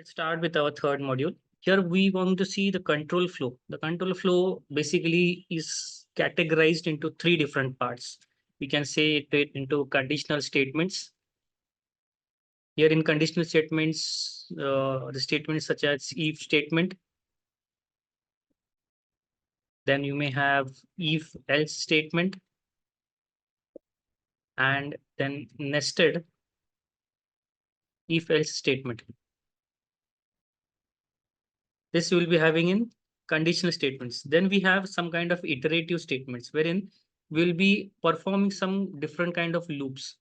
Let's start with our third module. Here we want to see the control flow. The control flow basically is categorized into three different parts. We can say it into conditional statements. Here in conditional statements, the statements such as if statement. Then you may have if else statement, and then nested if else statement. This we will be having in conditional statements. Then we have some kind of iterative statements wherein we'll be performing some different kind of loops.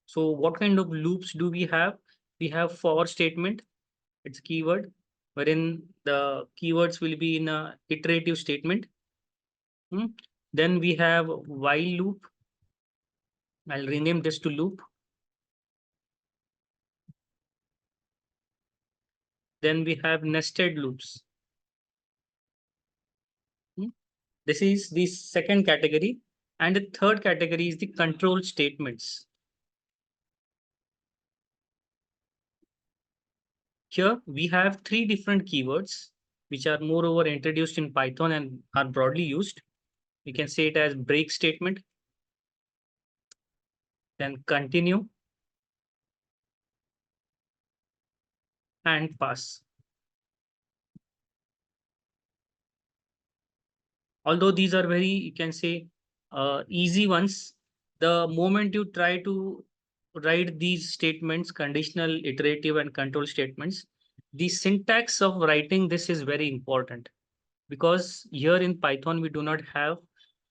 So what kind of loops do we have? We have for statement, it's a keyword, wherein the keywords will be in a iterative statement. Then we have while loop. I'll rename this to loop. Then we have nested loops. This is the second category. And the third category is the control statements. Here we have three different keywords which are moreover introduced in Python and are broadly used. We can say it as break statement, then continue, and pass. Although these are very, you can say, easy ones, the moment you try to write these statements, conditional, iterative, and control statements, the syntax of writing this is very important, because here in Python we do not have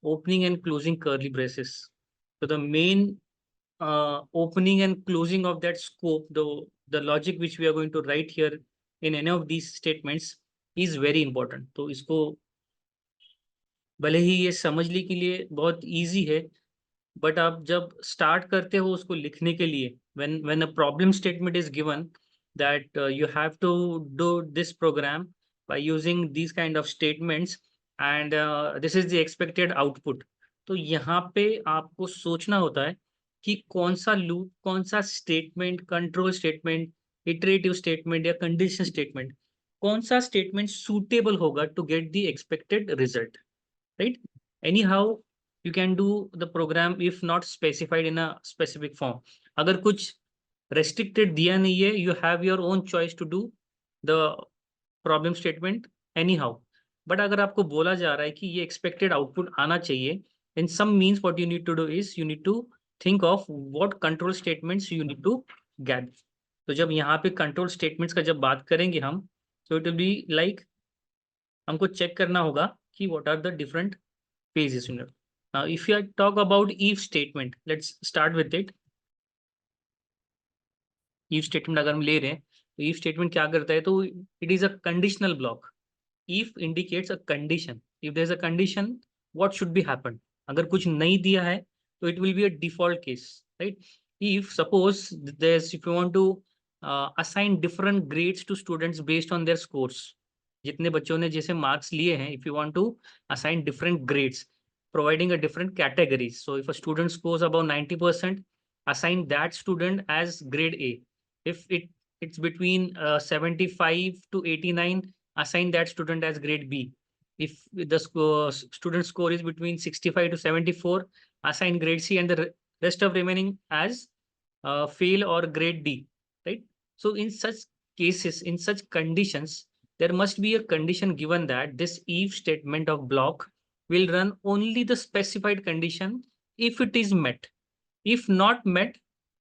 opening and closing curly braces. So the main opening and closing of that scope, the logic which we are going to write here in any of these statements is very important. तो इसको भले ही ये समझने के लिए बहुत easy है, but आप जब स्टार्ट करते हो उसको लिखने के लिए, when a problem statement is given that you have to do this program by using these kind of statements and this is the expected output. तो यहाँ पे आपको सोचना होता है कि कौन सा लूप, कौन सा statement, control statement, iterative statement या कंडीशन स्टेटमेंट, कौन सा स्टेटमेंट सूटेबल होगा to get the expected result, right? Anyhow, you can do the program if not specified in a specific form. अगर कुछ restricted दिया नहीं है, you have your own choice to do the problem statement anyhow. But अगर आपको बोला जा रहा है कि ये expected output आना चाहिए, in some means what you need to do is you need to think of what control statements you need to get. तो जब यहाँ पे control statements का जब बात करेंगे हम, so it will be like हमको चेक करना होगा कि what are the different phases in it. Now, if you talk about if statement, let's start with it. If statement अगर हम ले रहे हैं तो if statement क्या करता है, तो it is a conditional block. If indicates a condition. If there is a condition, what should be happen? अगर कुछ नहीं दिया है तो it will be a default case, right? If suppose there's, if you want to assign different grades to students based on their scores, जितने बच्चों ने जैसे मार्क्स लिए हैं, if you want to assign different grades, providing a different categories. So if a student scores above 90%, assign that student as grade A. If it's between 75 to 89, assign that student as grade B. If the student score is between 65 to 74, assign grade C, and the rest of remaining as fail or grade D, right? So in such cases, in such conditions, there must be a condition given that this if statement of block will run only the specified condition if it is met. If not met,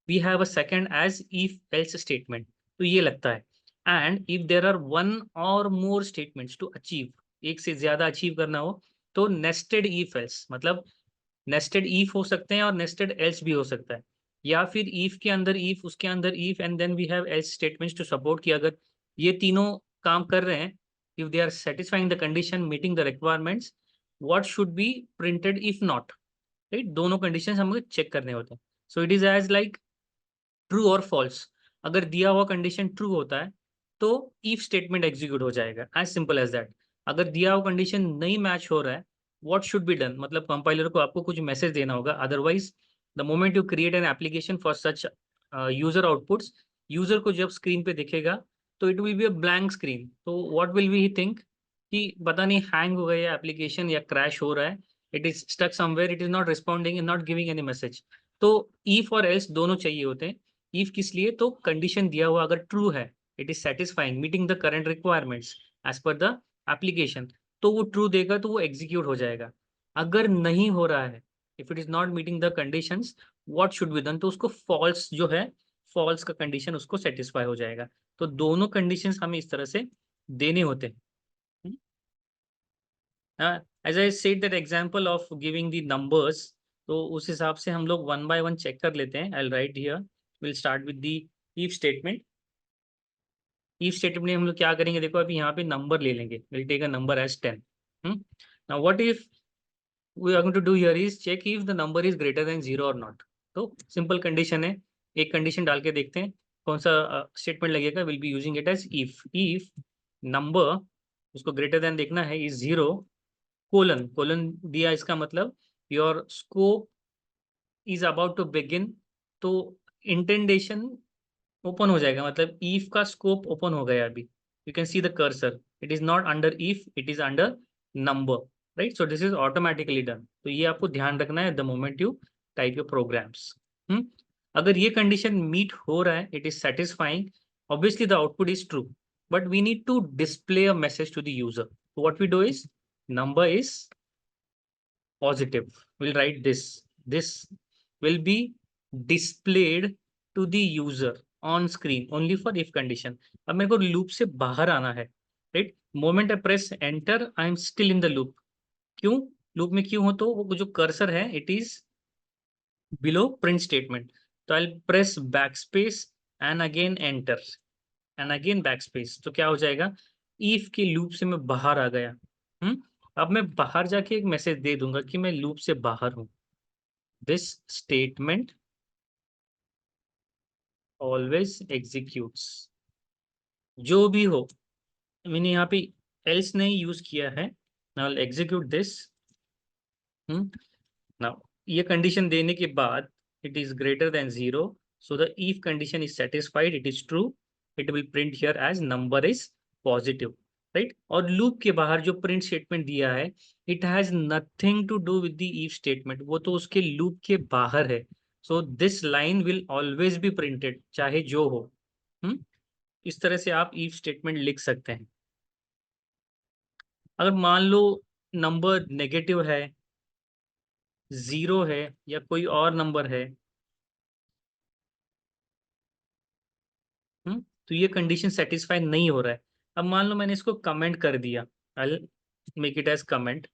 we have a second as if else statement. तो ये लगता है. And if there are one or more statements to achieve, एक से ज्यादा achieve करना हो, तो nested if else, मतलब nested if हो सकते हैं और nested else भी हो सकता है, या फिर if के अंदर if, उसके अंदर if, and then we have else statements to support कि अगर ये तीनों काम कर रहे हैं, if they are satisfying the condition, meeting the requirements, what should be printed if not, right? दोनों conditions हमें चेक करने होते हैं. So it is as like true or false. अगर दिया हुआ condition true होता है तो if statement execute हो जाएगा, as simple as that. अगर दिया हुआ condition नहीं match हो रहा है, what should be done? मतलब compiler को आपको कुछ message देना होगा. Otherwise, the moment you create an application for such user outputs, user को जब स्क्रीन पे दिखेगा तो it will be a blank screen. तो व्हाट विल वी थिंक कि पता नहीं हैंग हो गया एप्लीकेशन या क्रैश हो रहा है, it is stuck somewhere, it is not responding and not giving any message. तो ईफ और एल्स दोनों चाहिए होते हैं। ईफ किस लिए, तो कंडीशन दिया हुआ अगर ट्रू है, it is satisfying meeting the current requirements as per the application, तो वो ट्रू देगा, तो वो एग्जीक्यूट हो जाएगा। अगर नहीं हो रहा है, if it is not meeting the conditions, what should be done, तो उसको फॉल्स जो है, फॉल्स का कंडीशन उसको सेटिस्फाई हो जाएगा। तो दोनों कंडीशंस हमें इस तरह से देने होते हैं। As I said that example of giving the numbers, तो उस हिसाब से हम लोग वन बाय वन चेक कर लेते हैं। I write here, will start with the if statement. If statement में हम लोग क्या करेंगे, देखो अभी यहाँ पे नंबर ले लेंगे, will take a number as 10। Now what if we are going to do here is check if the number is greater than 0 or not। तो सिंपल कंडीशन है, एक कंडीशन डाल के देखते हैं कौन सा स्टेटमेंट लगेगा। Will be using it as if number, उसको ग्रेटर देन देखना है, इज 0, कोलन, कोलन दिया, इसका मतलब your scope is about to begin. तो इंटेंडेशन ओपन हो जाएगा, मतलब इफ का स्कोप ओपन हो गया अभी। You can see the cursor, it is not under if, it is under number, right. So this is automatically done. तो ये आपको ध्यान रखना है the moment you type your programs. अगर ये कंडीशन मीट हो रहा है, it is satisfying, obviously the output is true, but we need to display a message to the user. So what we do is number is positive. We'll write this. This will be displayed to the user on screen only for if condition. अब मेरे को loop से बाहर आना है, right. Moment I press enter, I am still in the loop. क्यों loop में क्यों हो, तो वो जो कर्सर है it is below print statement. तो I press backspace and again enter and again backspace, तो क्या हो जाएगा, इफ के लूप से मैं बाहर आ गया। अब मैं बाहर जाके एक मैसेज दे दूंगा कि मैं लूप से बाहर हूं। दिस स्टेटमेंट ऑलवेज एग्जीक्यूट्स, जो भी हो। मैंने यहाँ पे एल्स नहीं यूज किया है। Now execute this. नाउ ये कंडीशन देने के बाद it is greater than 0, so the if condition is satisfied, it is true, it will print here as number is positive, right. और लूप के बाहर जो प्रिंट स्टेटमेंट दिया है, it has nothing to do with the if statement, वो तो उसके loop के बाहर है। So this line will always be printed, चाहे जो हो। हम्म इस तरह से आप इफ स्टेटमेंट लिख सकते हैं। अगर मान लो नंबर नेगेटिव है, 0 है, या कोई और नंबर है, तो ये कंडीशन सेटिस्फाई नहीं हो रहा है। अब मान लो मैंने इसको कमेंट कर दिया, I make it as comment,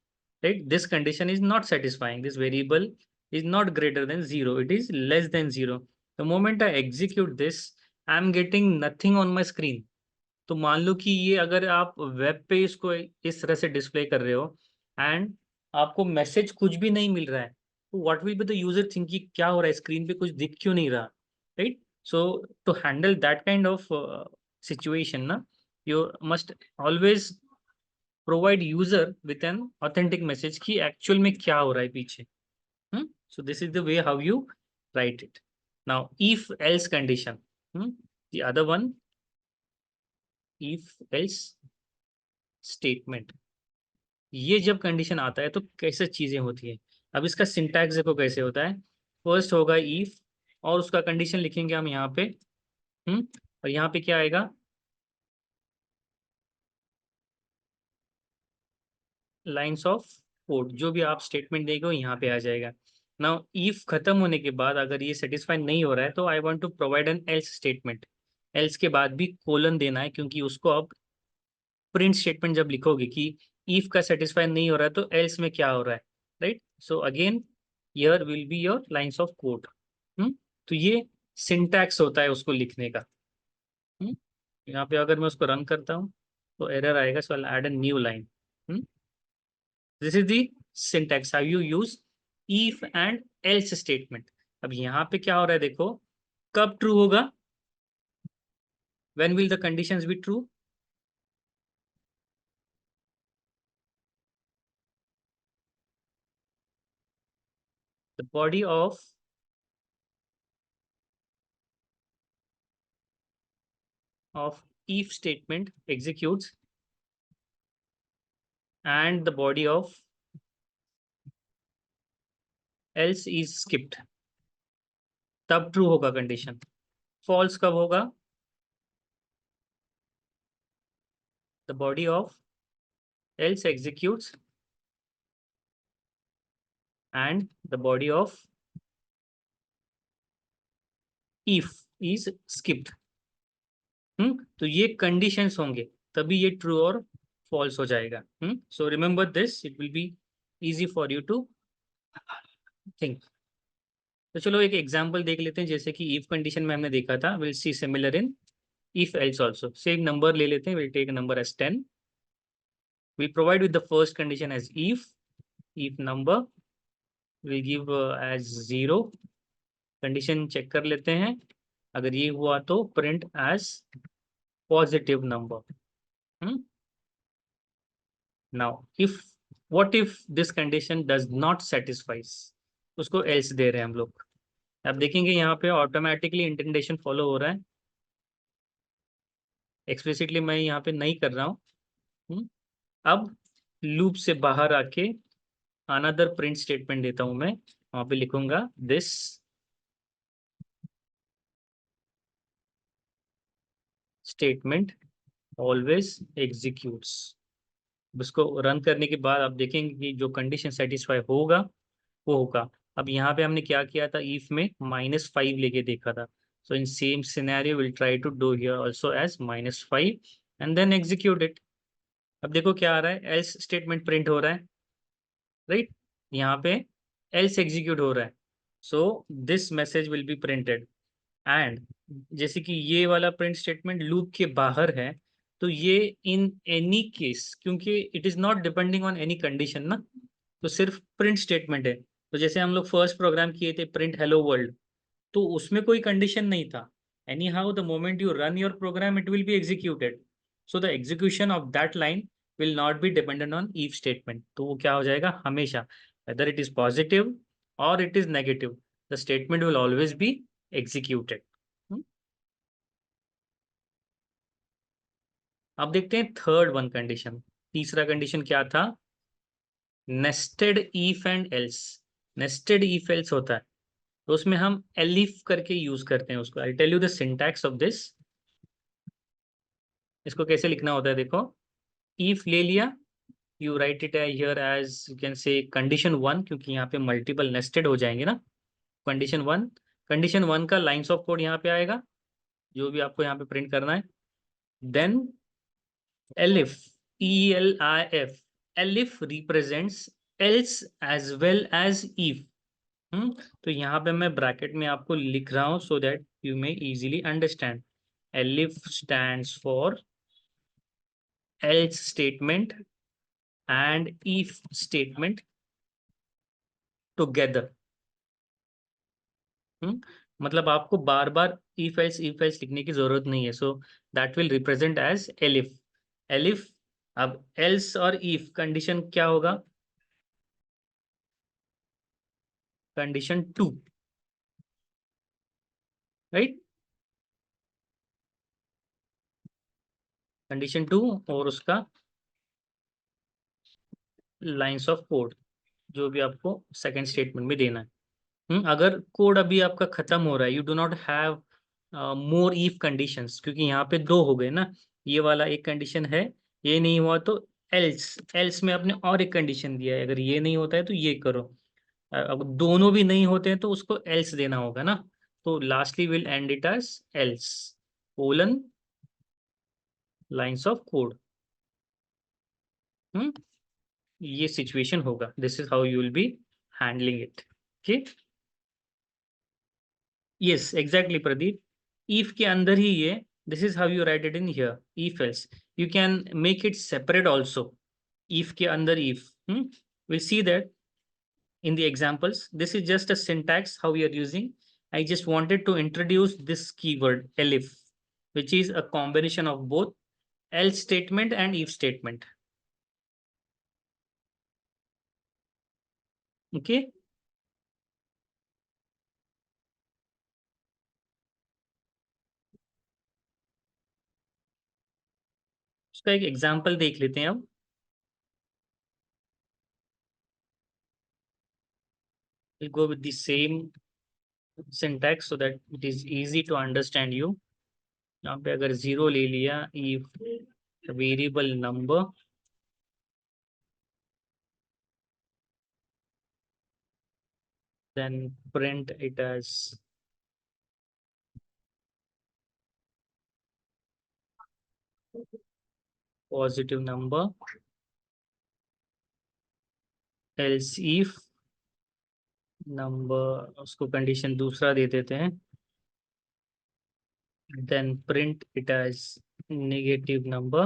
right. This condition is not satisfying, this variable is not greater than 0, it is less than 0। The moment I execute this, I am getting nothing on my screen. तो मान लो कि ये अगर आप web पे इसको इस तरह से डिस्प्ले कर रहे हो एंड आपको मैसेज कुछ भी नहीं मिल रहा है, तो what will be the user think कि क्या हो रहा है, स्क्रीन पे कुछ दिख क्यों नहीं रहा, right. So to handle that kind of situation ना, you must always provide user with an authentic message कि एक्चुअल में क्या हो रहा है पीछे। So this is the way how you write it. Now if else condition, the other one, if else statement. ये जब कंडीशन आता है तो कैसे चीजें होती है। अब इसका सिंटैक्स देखो कैसे होता है। फर्स्ट होगा इफ, और उसका कंडीशन लिखेंगे हम यहाँ पे। और यहाँ पे क्या आएगा, लाइंस ऑफ कोड, जो भी आप स्टेटमेंट देंगे वो यहाँ पे आ जाएगा। नाउ इफ खत्म होने के बाद अगर ये सेटिस्फाई नहीं हो रहा है, तो I want to provide an else statement. Else के बाद भी कोलन देना है, क्योंकि उसको अब प्रिंट स्टेटमेंट जब लिखोगे कि इफ का सेटिस्फाई नहीं हो रहा है तो एल्स में क्या हो रहा है, right. So again here will be your lines of code. तो ये सिंटैक्स होता है उसको लिखने का। हम्म यहाँ पे अगर मैं उसको रन करता हूँ तो एरर आएगा, so I add a new line. This is the syntax how you use if and else statement. अब यहाँ पे क्या हो रहा है देखो, कब ट्रू होगा, when will the conditions be true, the body of of if statement executes and the body of else is skipped, तब ट्रू होगा कंडीशन। फॉल्स कब होगा? The body of else executes and the body of if is skipped। तो ये conditions होंगे तभी ये true और फॉल्स हो जाएगा। So remember this, it will be easy for you to think. तो चलो एक एग्जांपल देख लेते हैं, जैसे कि इफ कंडीशन में हमने देखा था, will see similar in if else also. Same number ले लेते हैं, will take number as 10, will provide with the first condition as if number will give as 0। Condition check कर लेते हैं, अगर ये हुआ तो print as positive number. Now if what if this condition does not satisfies, उसको else दे रहे हैं हम लोग। आप देखेंगे यहाँ पे ऑटोमेटिकली इंडेंटेशन फॉलो हो रहा है, एक्सप्लिसिटली मैं यहाँ पे नहीं कर रहा हूँ। अब लूप से बाहर आके अनदर प्रिंट स्टेटमेंट देता हूं मैं, वहां पे लिखूंगा दिस स्टेटमेंट ऑलवेज एग्जीक्यूट्स। उसको रन करने के बाद आप देखेंगे कि जो कंडीशन सेटिस्फाई होगा वो होगा। अब यहाँ पे हमने क्या किया था, इफ में -5 लेके देखा था, so in same scenario will try to do here also as -5 and then execute it. अब देखो क्या आ रहा है, एल्स स्टेटमेंट प्रिंट हो रहा है, राइट? यहाँ पे एल्स एग्जीक्यूट हो रहा है, so this message will be printed. And जैसे कि ये वाला प्रिंट स्टेटमेंट लूप के बाहर है, तो ये इन एनी केस, क्योंकि it is not depending on any condition ना, तो सिर्फ प्रिंट स्टेटमेंट है। तो जैसे हम लोग फर्स्ट प्रोग्राम किए थे प्रिंट हेलो वर्ल्ड, तो उसमें कोई कंडीशन नहीं था। Anyhow the moment you run your program it will be executed, so the execution of that line will not be dependent on if statement. तो वो क्या हो जाएगा हमेशा, वेदर इट इज पॉजिटिव और it is negative, the statement will always be executed. अब देखते हैं थर्ड वन कंडीशन। तीसरा कंडीशन क्या था, nested if and else. Nested if else होता है, तो उसमें हम एलिफ करके यूज करते हैं उसको। I tell you the syntax of this. इसको कैसे लिखना होता है, देखो, इफ ले लिया, you write it here as you can say condition 1, क्योंकि यहाँ पे मल्टीपल नेस्टेड हो जाएंगे ना। कंडीशन 1, कंडीशन 1 का लाइन्स ऑफ कोड यहाँ पे आएगा, जो भी आपको यहाँ पे प्रिंट करना है। Then elif, ELIF, elif represents else as well as if। तो यहाँ पे मैं ब्रैकेट में आपको लिख रहा हूँ so that you may easily understand. elif stands for else statement and if statement together। मतलब आपको बार बार if else लिखने की जरूरत नहीं है, so that will represent as elif। elif, अब else और if कंडीशन क्या होगा, कंडीशन 2, राइट? कंडीशन 2 और उसका लाइंस ऑफ कोड, जो भी आपको सेकंड स्टेटमेंट में देना है। अगर कोड अभी आपका खत्म हो रहा है, you do not have more if conditions, क्योंकि यहाँ पे 2 हो गए ना, ये वाला एक कंडीशन है, ये नहीं हुआ तो एल्स, एल्स में आपने और एक कंडीशन दिया है, अगर ये नहीं होता है तो ये करो। अब दोनों भी नहीं होते हैं तो उसको एल्स देना होगा ना, तो lastly will end it as else colon lines of code. ये सिचुएशन होगा, this is how you will be handling it. Okay, yes exactly Pradeep, if के अंदर ही ये, this is how you write it in here, if else. You can make it separate also, if के अंदर if. We see that in the examples. This is just a syntax how we are using. I just wanted to introduce this keyword elif, which is a combination of both else statement and if statement. Okay, उसका एक example देख लेते हैं अब। We'll go with the same syntax so that it is easy to understand you. यहाँ पे अगर zero ले लिया, if variable number then print it as positive number, else if number, उसको कंडीशन दूसरा दे देते हैं, then print it as negative number,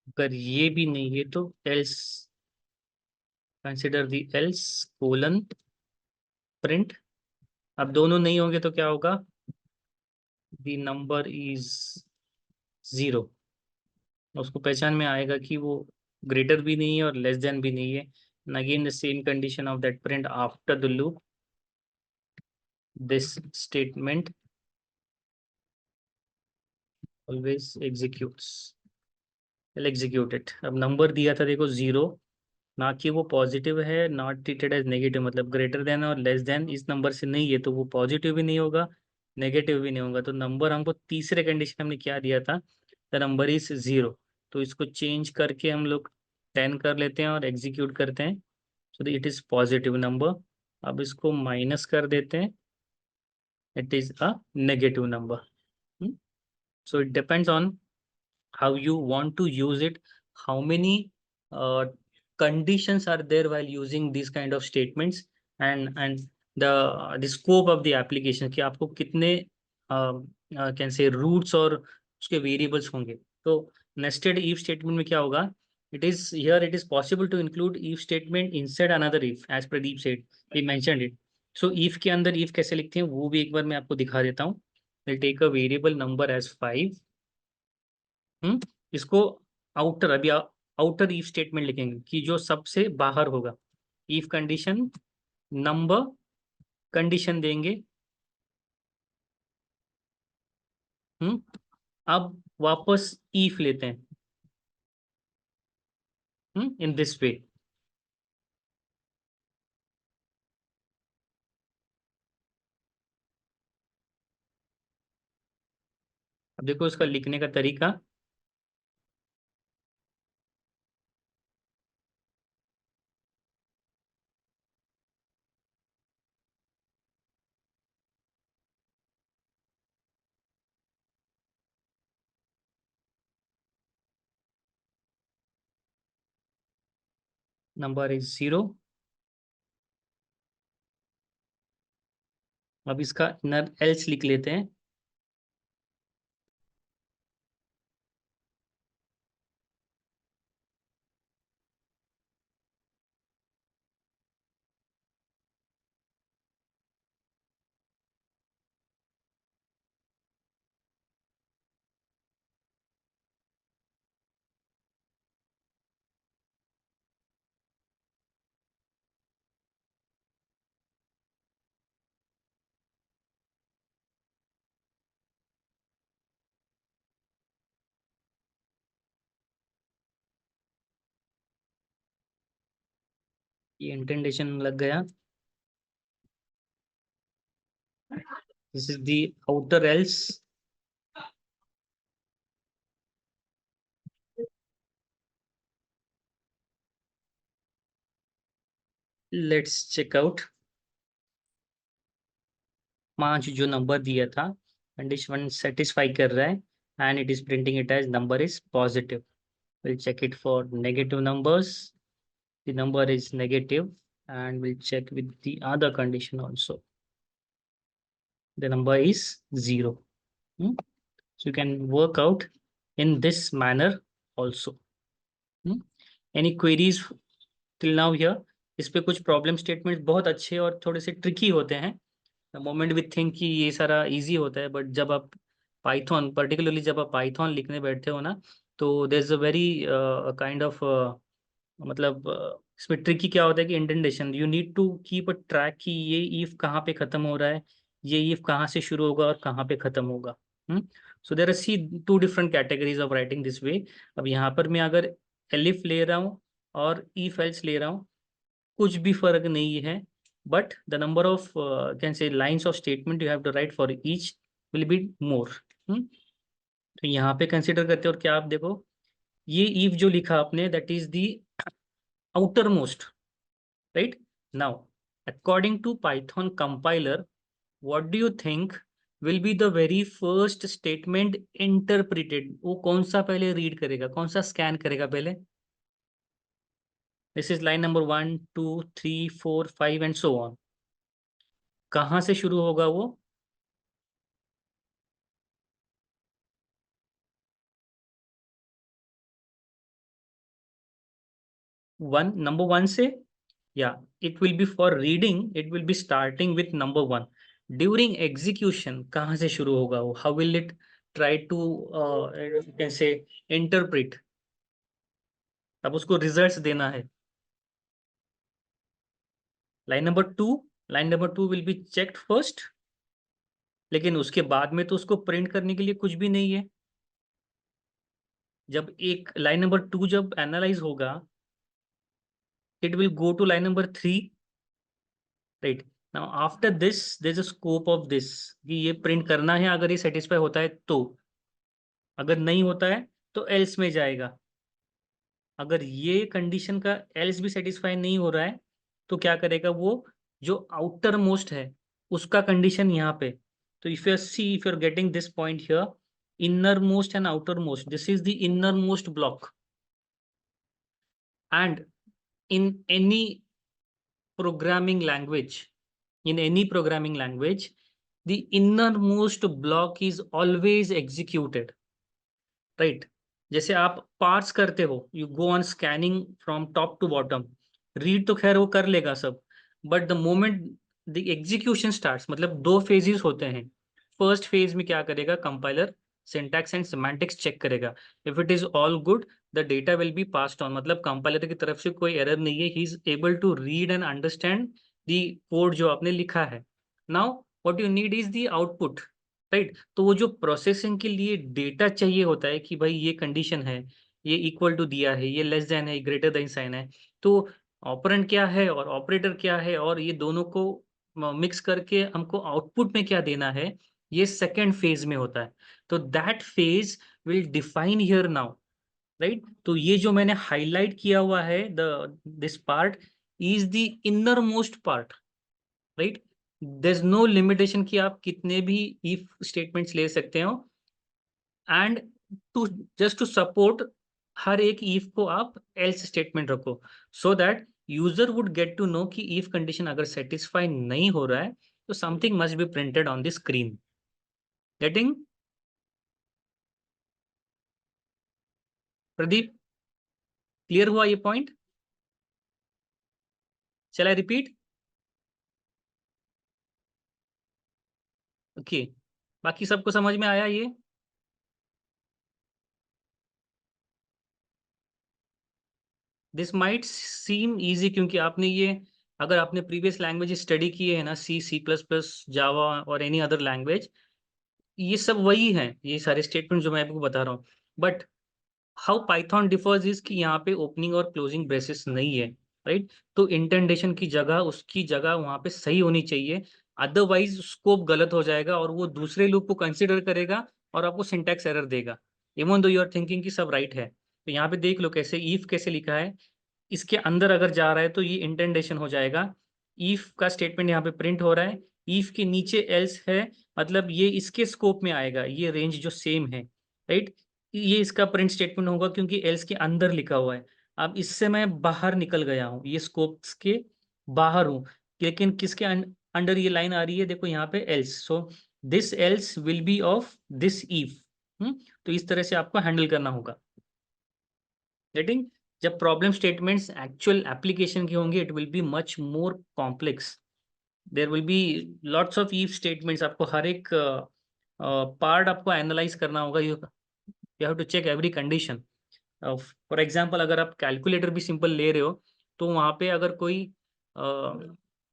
अगर ये भी नहीं है तो else, consider the else colon print. अब दोनों नहीं होंगे तो क्या होगा, द नंबर इज जीरो। उसको पहचान में आएगा कि वो ग्रेटर भी नहीं है और लेस देन भी नहीं है। And again the same condition of that print after the loop, this statement always executes, execute it. अब नंबर दिया था देखो जीरो, ना कि वो पॉजिटिव है, नॉट ट्रीटेड एज नेगेटिव, मतलब ग्रेटर देन और लेस देन इस नंबर से नहीं है तो वो पॉजिटिव भी नहीं होगा, नेगेटिव भी नहीं होगा। तो नंबर हमको तीसरे कंडीशन हमने क्या दिया था, द नंबर इज जीरो। तो इसको चेंज करके हम लोग 10 कर लेते हैं और एग्जीक्यूट करते हैं, so it is positive number. अब इसको माइनस कर देते हैं, it is a negative number. So it depends on how you want to use it, how many conditions are there while using these kind of statements, and the scope of the application, कि आपको कितने can say roots और उसके variables होंगे। तो nested if statement में क्या होगा, it is here it is possible to include if statement inside another if, as Pradeep said, he mentioned it. So if के अंदर इफ कैसे लिखते हैं वो भी एक बार मैं आपको दिखा देता हूँ। Will take a variable number as 5। इसको आउटर, अभी आउटर इफ स्टेटमेंट लिखेंगे कि जो सबसे बाहर होगा। इफ कंडीशन नंबर कंडीशन देंगे। अब वापस इफ लेते हैं इन दिस वे। अब देखो इसका लिखने का तरीका, नंबर इज जीरो। अब इसका इनर एल्स लिख लेते हैं, ये इंटेंडेशन लग गया। This is the outer else. Let's check out. 5 जो नंबर दिया था, कंडीशन सेटिस्फाई कर रहा है, and it is printing it as number is positive. Will check it for negative numbers, the number is negative, and we'll check with the other condition also, the number is zero. So you can work out in this manner also. Any queries till now here? इस पे कुछ problem statement बहुत अच्छे और थोड़े से tricky होते हैं। द मोमेंट वी थिंक कि ये सारा इजी होता है, बट जब आप पाइथन, पर्टिकुलरली जब आप पाइथन लिखने बैठते हो ना, तो there is a very kind of मतलब इसमें ट्रिकी क्या होता है कि indentation, you need to keep a track कि ये ईफ कहाँ पे खत्म हो रहा है, ये ईफ कहाँ से शुरू होगा और कहाँ पे खत्म होगा। So there are see two different categories of writing this way. अब यहाँ पर मैं अगर एलिफ ले रहा हूँ और ईफ एल्स ले रहा हूँ, कुछ भी फर्क नहीं है, but the number of can say lines of statement you have to write for each will be more. तो यहाँ पे कंसिडर करते हैं, और क्या आप देखो, ये ईफ जो लिखा आपने that is the outermost, right. Now according to Python compiler, what do you think will be the very first statement interpreted? वो कौन सा पहले रीड करेगा, कौन सा स्कैन करेगा पहले? This is line number 1 2 3 4 5 and so on. कहाँ से शुरू होगा वो? नंबर वन से, या it will be for reading, it will be starting with number one. During execution कहाँ से शुरू होगा वो? How will it try to कैसे इंटरप्रिट? अब उसको रिजल्ट्स देना है। Line number two, line number two will be checked first, लेकिन उसके बाद में तो उसको प्रिंट करने के लिए कुछ भी नहीं है। जब एक लाइन नंबर टू जब एनालाइज होगा, it will go to line number three, right. Now after this there is a scope of this, कि ये प्रिंट करना है अगर ये सेटिस्फाई होता है तो, अगर नहीं होता है तो एल्स में जाएगा। अगर ये कंडीशन का एल्स भी सेटिस्फाई नहीं हो रहा है तो क्या करेगा वो? जो आउटर मोस्ट है उसका कंडीशन यहाँ पे। तो if you see, if you are getting this point here, innermost and outermost, this is the innermost block, and in any programming language, in any programming language, the innermost block is always executed, right? जैसे आप parse करते हो, you go on scanning from top to bottom, read तो खैर वो कर लेगा सब, but the moment the execution starts, मतलब दो फेजेस होते हैं। फर्स्ट फेज में क्या करेगा compiler? Syntax and semantics check करेगा। If it is all good, the data will be passed on, मतलब कंपाइलर की तरफ से कोई एरर नहीं है, he is able to read and understand the code जो आपने लिखा है। Now what you need is the output, right. तो वो जो प्रोसेसिंग के लिए डेटा चाहिए होता है कि भाई ये कंडीशन है, ये इक्वल टू दिया है, ये लेस देन है, ग्रेटर देन साइन है, तो ऑपरेंड क्या है और ऑपरेटर क्या है, और ये दोनों को मिक्स करके हमको आउटपुट में क्या देना है, ये सेकेंड फेज में होता है। तो that phase will define here now, right. तो ये जो मैंने हाईलाइट किया हुआ है, the this part is the inner most part, right. There is no limitation कि आप कितने भी इफ स्टेटमेंट्स ले सकते हो, and to just to support हर एक इफ को आप एल्स स्टेटमेंट रखो, so that user would get to know कि इफ कंडीशन अगर सेटिस्फाई नहीं हो रहा है तो something must be printed on the screen. Getting? Pradeep, clear हुआ ये पॉइंट? चला रिपीट? ओके, बाकी सबको समझ में आया ये? दिस माइट सीम इजी, क्योंकि आपने ये, अगर आपने प्रीवियस लैंग्वेज स्टडी किए है ना, सी, सी प्लस प्लस, जावा और एनी अदर लैंग्वेज, ये सब वही है, ये सारे स्टेटमेंट जो मैं आपको बता रहा हूँ। But how Python differs is कि यहाँ पे ओपनिंग और क्लोजिंग ब्रेसेस नहीं है, राइट। तो इंटेंडेशन की जगह, उसकी जगह वहाँ पे सही होनी चाहिए, अदरवाइज स्कोप गलत हो जाएगा और वो दूसरे लूप को कंसिडर करेगा और आपको सिंटैक्स एरर देगा, even though you are thinking कि सब राइट है। तो यहाँ पे देख लो कैसे ईफ कैसे लिखा है, इसके अंदर अगर जा रहा है तो ये इंटेंडेशन हो जाएगा। ईफ का स्टेटमेंट यहाँ पे प्रिंट हो रहा है, ईफ के नीचे एल्स है, मतलब ये इसके स्कोप में आएगा, ये रेंज जो सेम है, राइट। ये इसका प्रिंट स्टेटमेंट होगा क्योंकि एल्स के अंदर लिखा हुआ है। अब इससे मैं बाहर निकल गया हूँ, ये स्कोप्स के बाहर हूँ, लेकिन किसके अंडर ये लाइन आ रही है? देखो यहाँ पे else, so this else will be of this if. तो इस तरह से आपको हैंडल करना होगा। गेटिंग? जब प्रॉब्लम स्टेटमेंट्स एक्चुअल एप्लीकेशन के होंगे, it will be much more complex, there will be lots of if statements, आपको हर एक पार्ट आपको एनालाइज करना होगा, you have to check every condition. For example अगर आप कैलकुलेटर भी सिंपल ले रहे हो तो वहाँ पे अगर कोई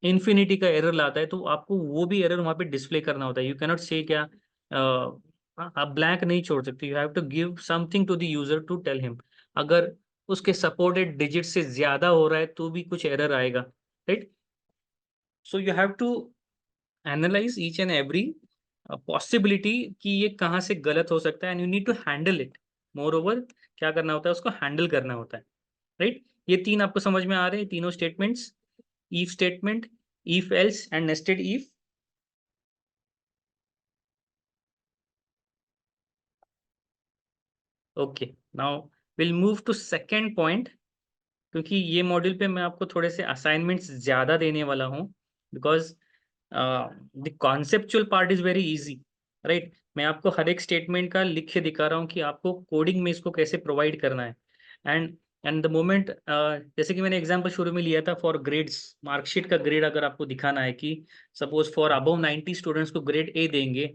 इन्फिनिटी का एरर लाता है तो आपको वो भी एरर वहाँ पे डिस्प्ले करना होता है। यू कैनॉट से क्या आप ब्लैंक नहीं छोड़ सकते, you have to give something to the user to tell him. अगर उसके सपोर्टेड डिजिट से ज्यादा हो रहा है तो भी कुछ एरर आएगा, right? So you have to analyse each and every possibility कि ये कहाँ से गलत हो सकता है, and you need to handle it. Moreover क्या करना होता है, उसको हैंडल करना होता है, राइट? ये तीन आपको समझ में आ रहे हैं, तीनों statements, if statement, if else and nested if। Okay, now will move to second point. क्योंकि ये मॉड्यूल पे मैं आपको थोड़े से असाइनमेंट्स ज़्यादा देने वाला हूँ, because the conceptual part is very easy, right? मैं आपको हर एक स्टेटमेंट का लिख के दिखा रहा हूँ कि आपको कोडिंग में इसको कैसे प्रोवाइड करना है। एंड द मोमेंट जैसे कि मैंने एग्जांपल शुरू में लिया था फॉर ग्रेड्स, मार्कशीट का ग्रेड अगर आपको दिखाना है कि सपोज फॉर अबव 90 स्टूडेंट्स को ग्रेड ए देंगे,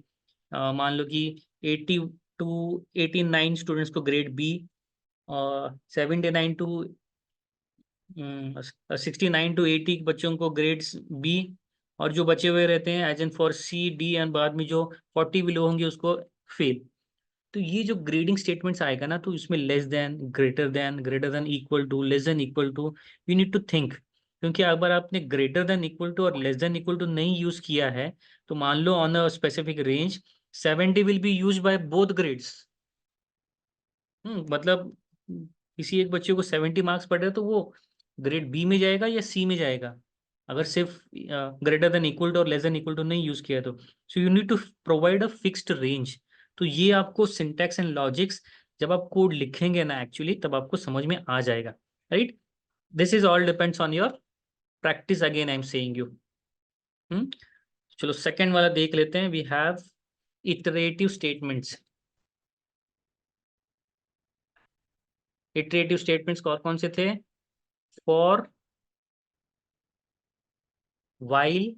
मान लो कि 80 टू 89 स्टूडेंट्स को ग्रेड बी, 79 टू 69 to 80 बच्चों को ग्रेड्स बी, और जो बचे हुए रहते हैं as an for C D, and बाद में जो 40 बिलो होंगे उसको फेल। तो ये जो ग्रेडिंग स्टेटमेंट्स आएगा ना, तो इसमें less than, greater than, equal to, less than equal to, you need to think. क्योंकि अगर आपने ग्रेटर देन इक्वल टू और लेस देन इक्वल टू नहीं यूज किया है, तो मान लो on a specific range 70 will be use by both grades. मतलब किसी एक बच्चे को 70 मार्क्स पड़ रहे हैं तो वो ग्रेड बी में जाएगा या सी में जाएगा, अगर सिर्फ ग्रेटर देन इक्वल टू और लेस देन इक्वल टू नहीं यूज किया तो। So you need to provide a fixed range. तो ये आपको सिंटैक्स एंड लॉजिक्स जब आप कोड लिखेंगे ना एक्चुअली, तब आपको समझ में आ जाएगा, right? This is all depends on your practice, again I am saying you. चलो सेकेंड वाला देख लेते हैं। We have iterative statements. Iterative statements कौन कौन से थे? For, while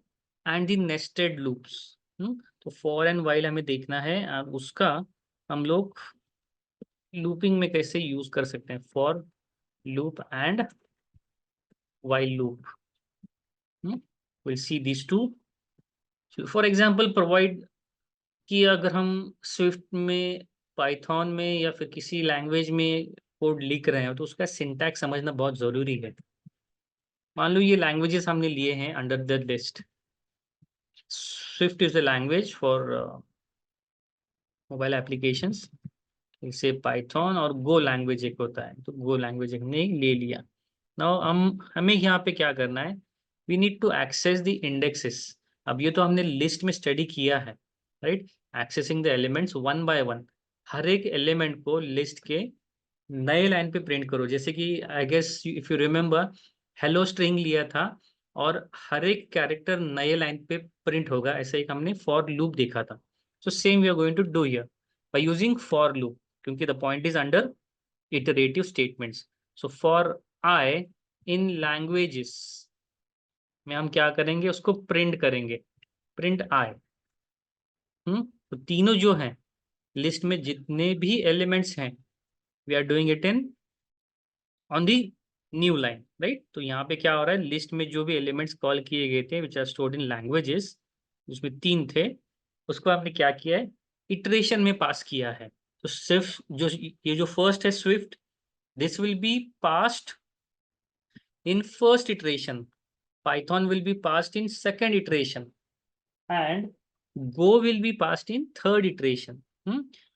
and the nested loops. तो फॉर एंड वाइल हमें देखना है, और उसका हम लोग लूपिंग में कैसे यूज कर सकते हैं, for loop and while loop. Will see this too. For example provide कि अगर हम स्विफ्ट में, पाइथन में या फिर किसी लैंग्वेज में कोड लिख रहे हैं तो उसका सिंटैक्स समझना बहुत जरूरी है। मान लो ये लैंग्वेजेस हमने लिए हैं under the list. Swift is the language for mobile applications, जैसे पाइथन, और गो लैंग्वेज एक होता है, तो गो लैंग्वेज हमने ले लिया। नाउ हमें यहाँ पे क्या करना है, we need to access the indexes. अब ये तो हमने लिस्ट में स्टडी किया है, right? Accessing the elements one by one. हर एक एलिमेंट को लिस्ट के नए लाइन पे प्रिंट करो। जैसे कि I guess if you remember, hello string लिया था और हर एक कैरेक्टर नए लाइन पे प्रिंट होगा, ऐसे एक हमने फॉर लूप देखा था। So same we are going to do here by using for loop, क्योंकि the point is under iterative statements. So for I in languages में हम क्या करेंगे, उसको प्रिंट करेंगे, प्रिंट आई। तो तीनों जो हैं लिस्ट में जितने भी एलिमेंट्स हैं, we are doing it in on the new line, right? तो यहाँ पे क्या हो रहा है, लिस्ट में जो भी एलिमेंट्स कॉल किए गए थे which are stored in languages, उसमें 3 थे, उसको आपने क्या किया है, इटरेशन में पास किया है। तो सिर्फ जो ये जो फर्स्ट है Swift, this will be passed in first iteration, Python will be passed in second iteration, and Go will be passed in third iteration.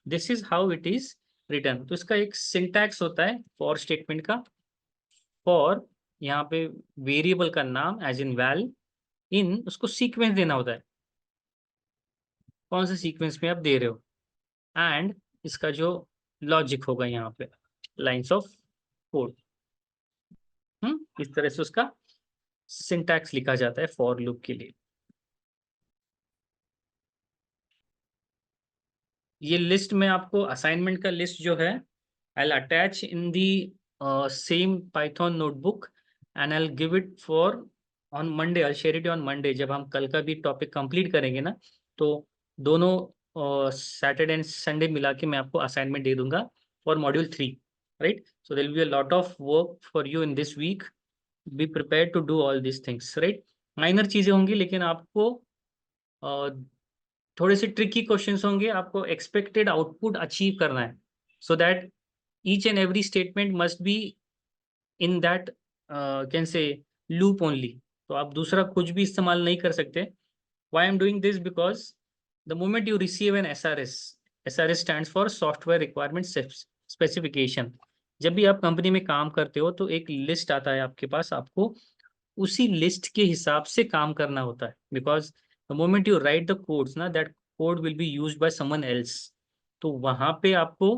This is how it is written. तो इसका एक सिंटैक्स होता है for statement का। For, यहाँ पे variable का नाम एज इन वैल, इन उसको सीक्वेंस देना होता है, कौन से सीक्वेंस में आप दे रहे हो, एंड इसका जो लॉजिक होगा यहाँ पे लाइन्स ऑफ कोड। इस तरह से उसका सिंटैक्स लिखा जाता है फॉर लूप के लिए। ये लिस्ट में आपको असाइनमेंट का लिस्ट जो है, आई attach in the same Python notebook, and I give it for on Monday, I share it on Monday. जब हम कल का भी टॉपिक कंप्लीट करेंगे ना, तो दोनों सैटरडे एंड संडे मिला के मैं आपको असाइनमेंट दे दूंगा for module 3। right? So there will be a lot of work for you in this week. Be prepared to do all these things, right? Minor चीजें होंगी, लेकिन आपको थोड़े से ट्रिकी क्वेश्चंस होंगे, आपको एक्सपेक्टेड आउटपुट अचीव करना है, so that each and every statement must be in that can say loop only. तो आप दूसरा कुछ भी इस्तेमाल नहीं कर सकते। Why I'm doing this? Because the moment you receive an SRS stands for Software Requirement Specification. जब भी आप कंपनी में काम करते हो तो एक लिस्ट आता है आपके पास, आपको उसी लिस्ट के हिसाब से काम करना होता है। Because the moment you write the codes ना, that code will be used by someone else. तो वहां पे आपको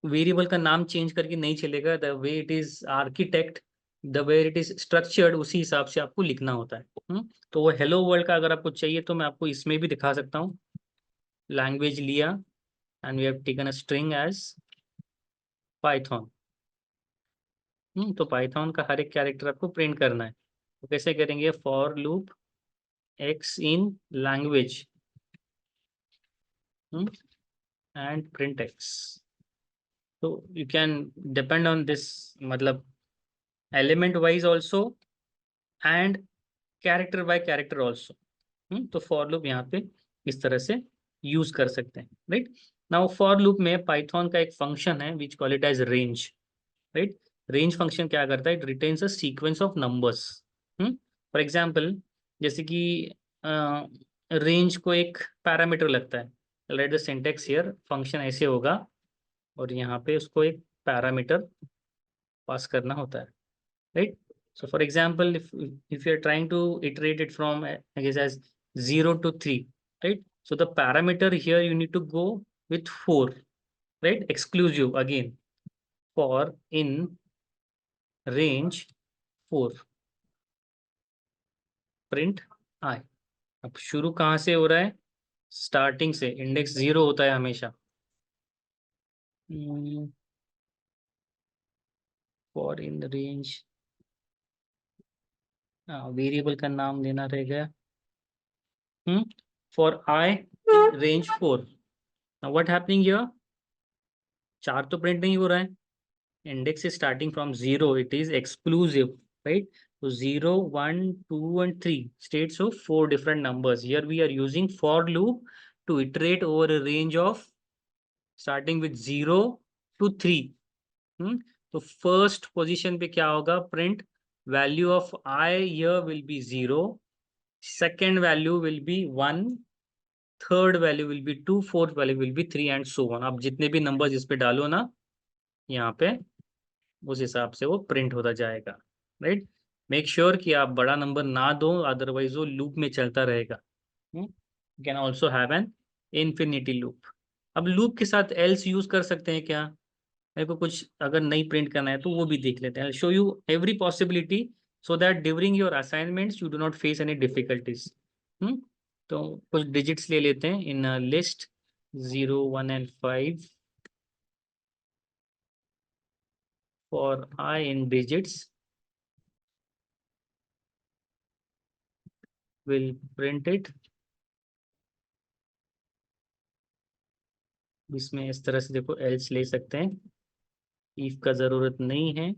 वेरिएबल का नाम चेंज करके नहीं चलेगा। The way it is architect, the way it is structured, उसी हिसाब से आपको लिखना होता है। तो वो हेलो वर्ल्ड का अगर आपको चाहिए तो मैं आपको इसमें भी दिखा सकता हूँ। लैंग्वेज लिया and we have taken a string as Python. तो पाइथन का हर एक कैरेक्टर आपको प्रिंट करना है। तो कैसे करेंगे? For loop x in language and print x. तो you can depend on this, मतलब element wise also and character by character also. तो फॉर लूप यहाँ पे इस तरह से यूज कर सकते हैं, राइट? नाउ फॉर लूप में पाइथन का एक फंक्शन है which call it as range, right? Range function क्या करता है? It returns a sequence of numbers. For example, जैसे कि रेंज को एक पैरामीटर लगता है। Let the syntax here, function ऐसे होगा और यहाँ पे उसको एक पैरामीटर पास करना होता है, right? So for example, if you're trying to iterate it from, I guess, as 0 to 3, right? So the parameter here you need to go with 4, right? Exclusive again, for in range 4, print I। अब शुरू कहाँ से हो रहा है? Starting से। Index 0 होता है हमेशा। फॉर इन रेंज, वेरिएबल का नाम देना रहेगा। For I range 4। Now what happening here? 4 तो प्रिंट नहीं हो रहा है। Index is starting from 0, it is exclusive, right? So 0, 1, 2 and 3 states of 4 different numbers. Here we are using for loop to iterate over a range of starting with 0 to 3। तो first position पे क्या होगा? Print value of I here will be 0, second value will be 1, third value will be 2, fourth value will be 3 and so on। आप जितने भी numbers इस पे डालो ना यहाँ पे, उस हिसाब से वो प्रिंट होता जाएगा, राइट? मेक श्योर कि आप बड़ा नंबर ना दो, अदरवाइज वो लूप में चलता रहेगा। You can also have an infinity loop. अब लूप के साथ एल्स यूज कर सकते हैं क्या? मेरे को कुछ अगर नहीं प्रिंट करना है तो वो भी देख लेते हैं। Show you every possibility so that during your assignments you do not face any difficulties. तो कुछ डिजिट्स ले लेते हैं in list 0, 1 and 5 for I in digits will print it। इसमें इस तरह से देखो एल्स ले सकते हैं, इफ का जरूरत नहीं है।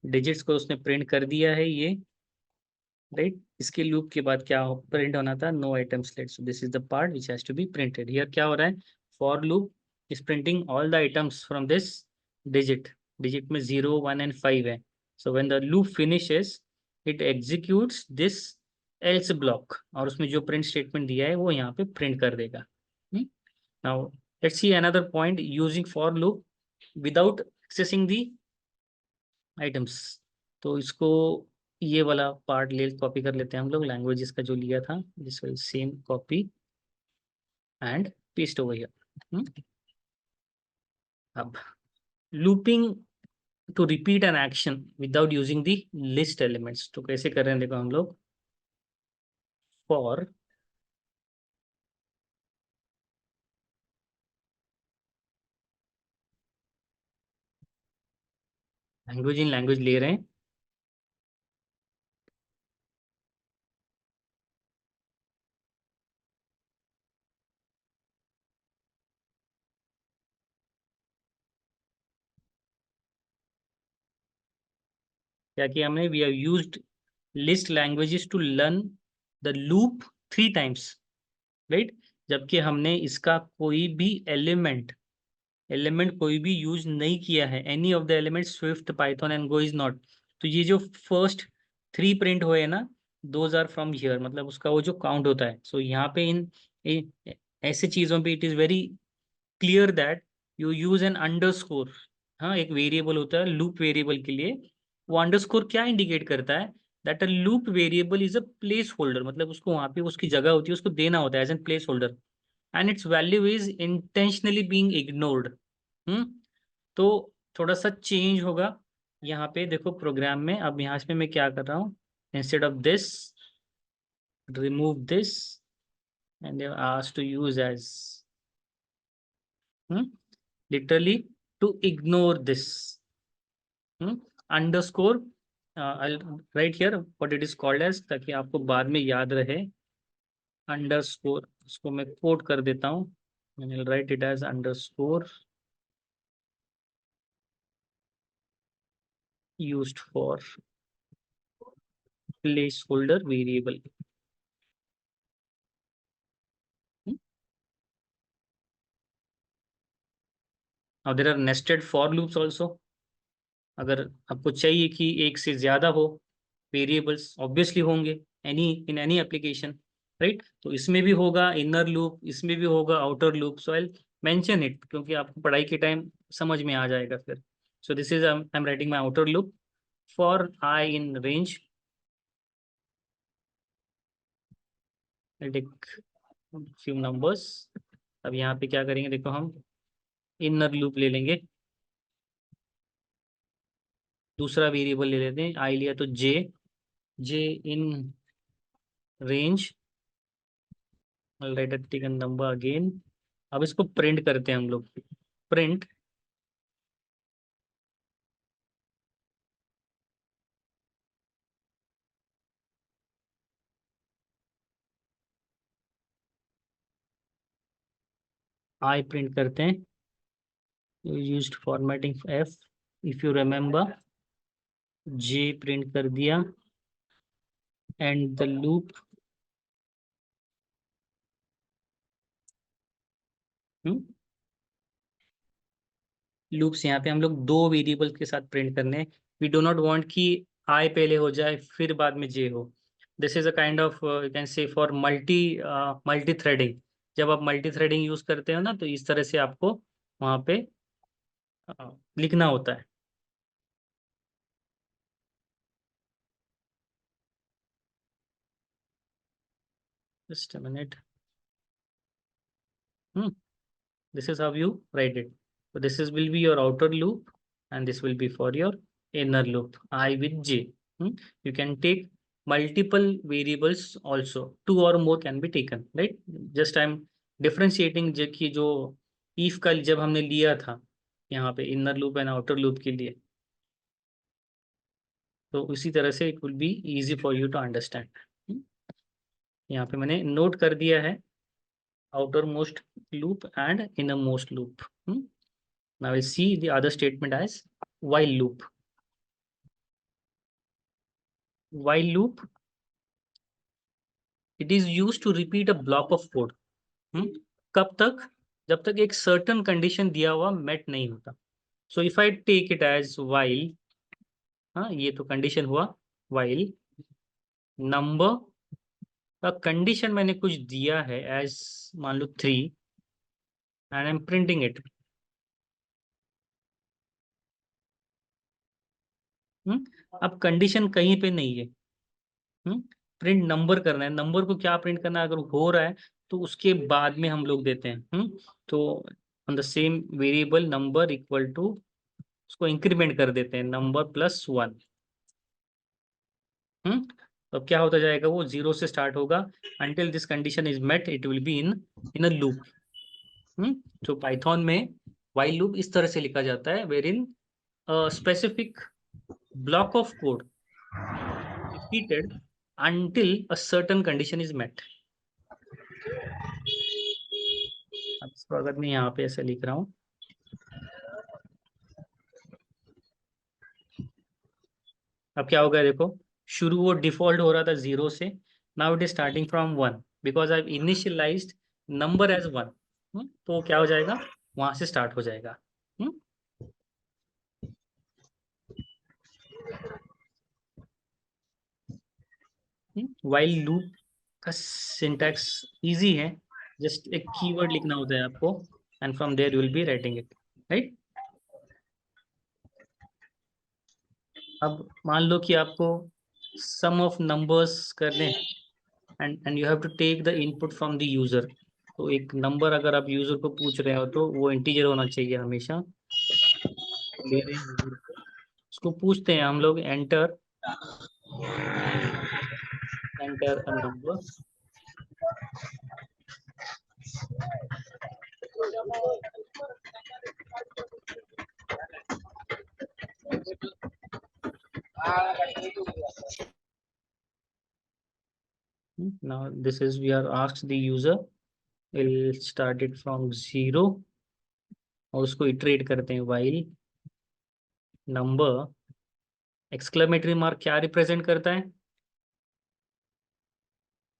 डिजिट्स को उसने प्रिंट कर दिया है ये, राइट? इसके लूप के बाद क्या प्रिंट होना था? No item select. So this is the part which has to be printed. Here क्या हो रहा है? For loop is printing all the items from this digit. Digit में 0, 1 and 5 है। So when the loop finishes it executes this else block, और उसमें जो print statement दिया है वो यहाँ पे प्रिंट कर देगा। Now let's see another point using for loop without accessing the items. तो इसको ये वाला पार्ट ले कॉपी कर लेते हैं हम लोग, लैंग्वेजेस का जो लिया था, this will same copy and paste over here. अब looping to repeat an action without using the list elements, तो कैसे कर रहे हैं देखो हम लोग। फॉर लैंग्वेज इन लैंग्वेज ले रहे हैं, क्या किया हमने, we have used list languages to learn the loop 3 times, right. जबकि हमने इसका कोई भी एलिमेंट कोई भी यूज नहीं किया है, any of the element Swift Python and go is not. तो ये जो फर्स्ट 3 प्रिंट हुए ना, दोज आर फ्रॉम हियर, मतलब उसका वो जो काउंट होता है। सो यहाँ पे ऐसे चीज़ों पे it is very clear that you use N underscore. हाँ, एक वेरिएबल होता है लूप वेरिएबल के लिए, वो अंडरस्कोर क्या इंडिकेट करता है, that a loop variable is a place holder, मतलब उसको वहाँ पे उसकी जगह होती है, उसको देना होता है as an placeholder, and its value is intentionally being ignored. तो थोड़ा सा चेंज होगा यहाँ पे, देखो प्रोग्राम में। अब यहाँ पे मैं क्या कर रहा हूँ, instead of this remove this and they asked to use as literally to ignore this underscore, I'll write here what it is called as, ताकि आपको बाद में याद रहे। अंडरस्कोर, इसको मैं कोड कर देता हूँ, मैंने write it as underscore used for placeholder variable. Now there are nested for loops also। अगर आपको चाहिए कि एक से ज्यादा हो वेरिएबल्स, ऑब्वियसली होंगे any in any application, right. तो इसमें भी होगा इनर लूप, इसमें भी होगा outer loop. So I mention it, क्योंकि आपको पढ़ाई के टाइम समझ में आ जाएगा फिर। So this is I am writing my outer loop for I in range, take few numbers. अब यहाँ पे क्या करेंगे, देखो हम इनर लूप ले लेंगे, दूसरा वेरिएबल ले लेते हैं, आई लिया तो j, j in range, right take number again. अब इसको प्रिंट करते हैं हम लोग, प्रिंट आई प्रिंट करते हैं, used formatting F, if you remember, J print कर दिया, एंड द लूप। लूप्स यहाँ पे हम लोग दो वेरिएबल के साथ प्रिंट करने हैं। वी डो नॉट वांट कि आई पहले हो जाए फिर बाद में जे हो। This is a kind of you can से फॉर मल्टी थ्रेडिंग। जब आप मल्टी थ्रेडिंग यूज करते हो ना, तो इस तरह से आपको वहाँ पे लिखना होता है। Just a minute. This is how you write it. So this is will be your outer loop, and this will be for your inner loop, I with j. You can take multiple variables also, two or more can be taken, right? Just I'm differentiating j की जो if का जब हमने लिया था यहाँ पे inner loop and outer loop के लिए, तो उसी तरह से it will be easy for you to understand। यहाँ पे मैंने नोट कर दिया है outermost loop and innermost loop। Now we'll see the other statement as while loop. While loop, it is used to repeat a block of code। कब तक, जब तक एक certain condition दिया हुआ met नहीं होता। So if I take it as while, हाँ ये तो condition हुआ, while number का condition मैंने कुछ दिया है as मान लो 3, and I'm printing it। अब condition कहीं पे नहीं है, प्रिंट नंबर करना है। नंबर को क्या प्रिंट करना है, अगर हो रहा है तो उसके बाद में हम लोग देते हैं। तो on the same variable number equal to, उसको इंक्रीमेंट कर देते हैं, नंबर प्लस 1। तो अब क्या होता जाएगा, वो 0 से स्टार्ट होगा, until this condition is met it will be in a loop. तो पाइथन में व्हाइल लूप इस तरह से लिखा जाता है, where in specific block of code repeated until a certain condition is met। अब इसको अगर मैं यहाँ पे ऐसे लिख रहा हूँ, अब क्या हो गया देखो, शुरू वो डिफॉल्ट हो रहा था 0 से, now it is starting from 1 because I initialised number as 1। तो क्या हो जाएगा, वहां से स्टार्ट हो जाएगा। वाइल लूप का सिंटैक्स इजी है, जस्ट एक कीवर्ड लिखना होता है आपको, and from there you will be writing it, right. अब मान लो कि आपको सम ऑफ नंबर्स करने, and you have to take the input from the user. तो एक नंबर अगर आप यूजर को पूछ रहे हो तो वो इंटीजर होना चाहिए हमेशा। ले रहे हैं यूजर को, उसको पूछते हैं हम लोग, enter enter a number. Now this is we are asked the user, we'll start it from 0 और उसको इटरेट करते हैं while नंबर। एक्सक्लेमेटरी मार्क क्या रिप्रेजेंट करता है,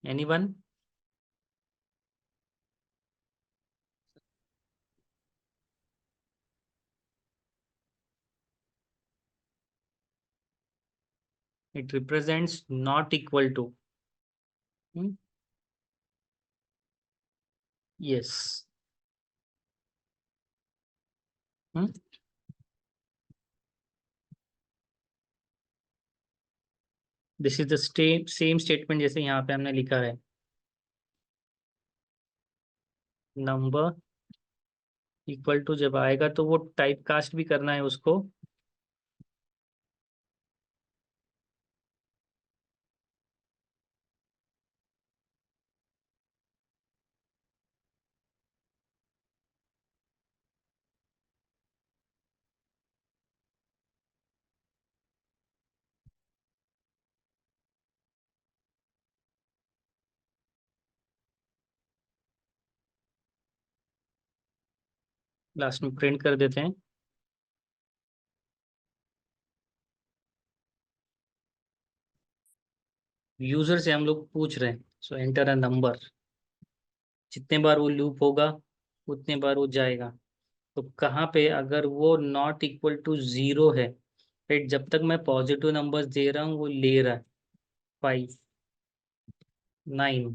anyone? It represents not equal to. Yes. This is the same statement जैसे यहाँ पे हमने लिखा है, नंबर इक्वल टू जब आएगा तो वो टाइप कास्ट भी करना है उसको। लास्ट में प्रिंट कर देते हैं। यूजर से हम लोग पूछ रहे हैं, सो एंटर अ नंबर। जितने बार वो लूप होगा उतने बार वो जाएगा। तो कहाँ पे अगर वो नॉट इक्वल टू 0 है, राइट, जब तक मैं पॉजिटिव नंबर्स दे रहा हूँ वो ले रहा है, 5, 9,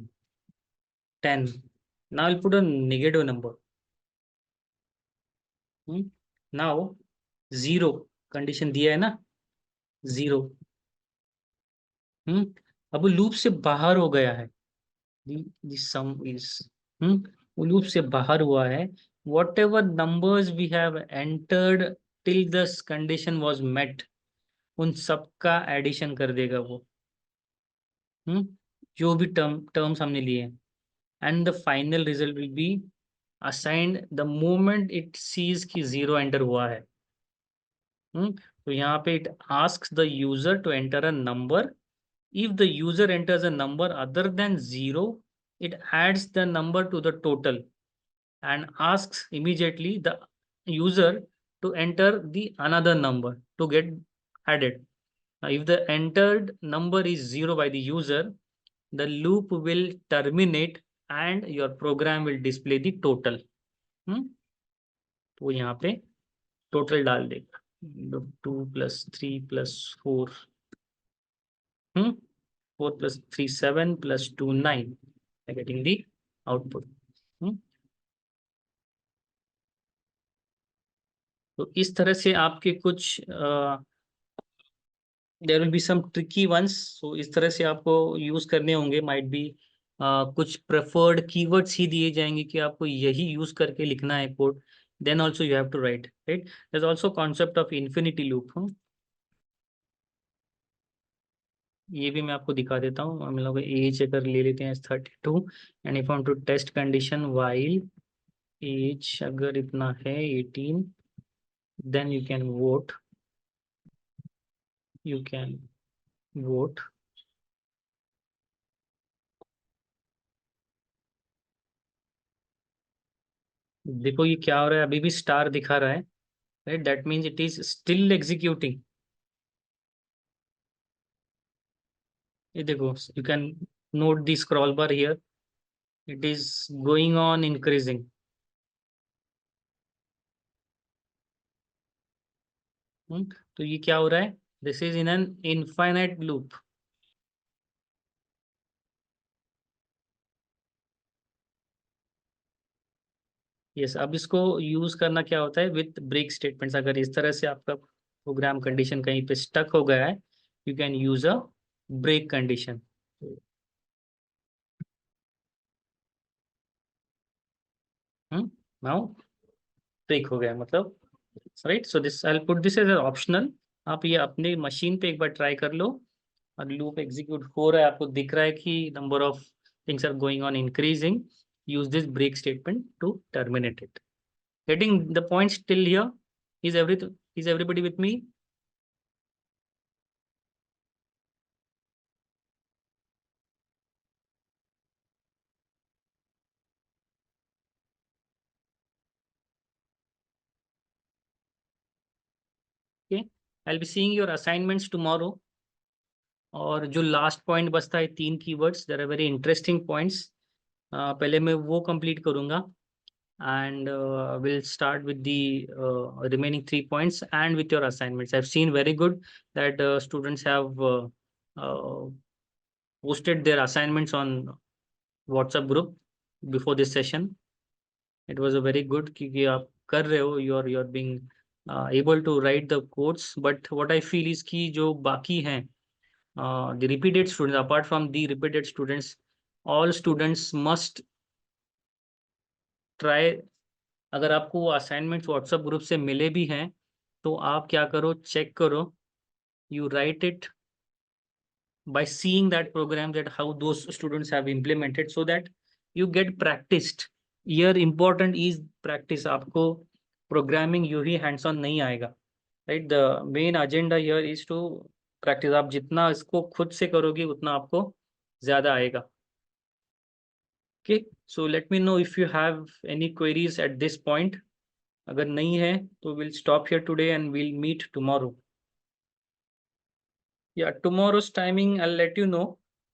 10। Now will put a negative number. Now 0 condition दिया है ना, 0। हम्म अब वो लूप से बाहर हो गया है, the sum is, वो लूप से बाहर हुआ है। Whatever numbers we have entered till this condition was met, उन सबका एडिशन कर देगा वो। हम्म जो भी टर्म्स हमने लिए, and the final result will be assigned the moment it sees कि 0 एंटर हुआ है। तो यहाँ पे it asks the user to enter a number. If the user enters a number other than 0, it adds the number to the total and asks immediately the user to enter the another number to get added. Now, if the entered number is 0 by the user, the loop will terminate and your program will display the total. तो यहाँ पे total डाल देगा, 2 + 3 + 4, 4 + 3 7 + 2 9, getting the output. तो इस तरह से आपके कुछ there will be some tricky ones, so इस तरह से आपको यूज करने होंगे, माइट बी कुछ प्रेफर्ड कीवर्ड्स ही दिए जाएंगे कि आपको यही यूज करके लिखना है code, then also you have to write, right. There is also concept of infinity loop. ये भी मैं आपको दिखा देता हूँ। हम लोग एज अगर ले लेते हैं 32, and if want to test condition while as अगर इतना है 18, देन यू कैन वोट। देखो ये क्या हो रहा है, अभी भी स्टार दिखा रहा है, right, that means it is still executing. ये देखो, you can note the scroll bar here. It is going on increasing. तो ये क्या हो रहा है? This is in an infinite loop. Yes, अब इसको यूज करना क्या होता है विथ ब्रेक स्टेटमेंट्स। अगर इस तरह से आपका प्रोग्राम कंडीशन कहीं पे स्टक हो गया है, you can use a break condition. Now break हो गया मतलब, right. So this I put this as optional. आप ये अपने मशीन पे एक बार ट्राई कर लो। और लूप एग्जीक्यूट हो रहा है, आपको दिख रहा है कि number of things are going on increasing. Use this break statement to terminate it. Getting the point still here? Is everybody with me? Okay, I'll be seeing your assignments tomorrow. और जो लास्ट पॉइंट बचता है, 3 keywords, there are very interesting points. पहले मैं वो complete करूंगा, and will start with the remaining 3 points and with your assignments. I've seen very good that students have posted their assignments on WhatsApp group before this session. It was a very good क्योंकि आप कर रहे हो, you're being able to write the codes. But what I feel is कि जो बाकी हैं, the repeated students, apart from the repeated students, all students must try। अगर आपको वो असाइनमेंट्स व्हाट्सएप ग्रुप से मिले भी हैं, तो आप क्या करो, चेक करो, you write it by seeing that program, that how those students have implemented, so that you get practiced। here important is practice। आपको प्रोग्रामिंग यू ही हैंड्स ऑन नहीं आएगा, right. The main agenda here is to practice. आप जितना इसको खुद से करोगे उतना आपको ज्यादा आएगा। Okay, so let me know if you have any queries at this point. अगर नहीं है तो will stop here today and will meet tomorrow. Yeah, tomorrow's timing, I'll let you know.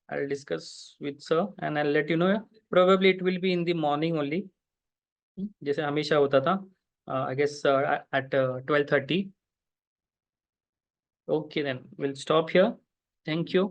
I'll discuss with sir and I'll let you know. Probably it will be in the morning only, जैसे हमेशा होता था, I guess at 12:30. Okay, then we'll stop here. Thank you.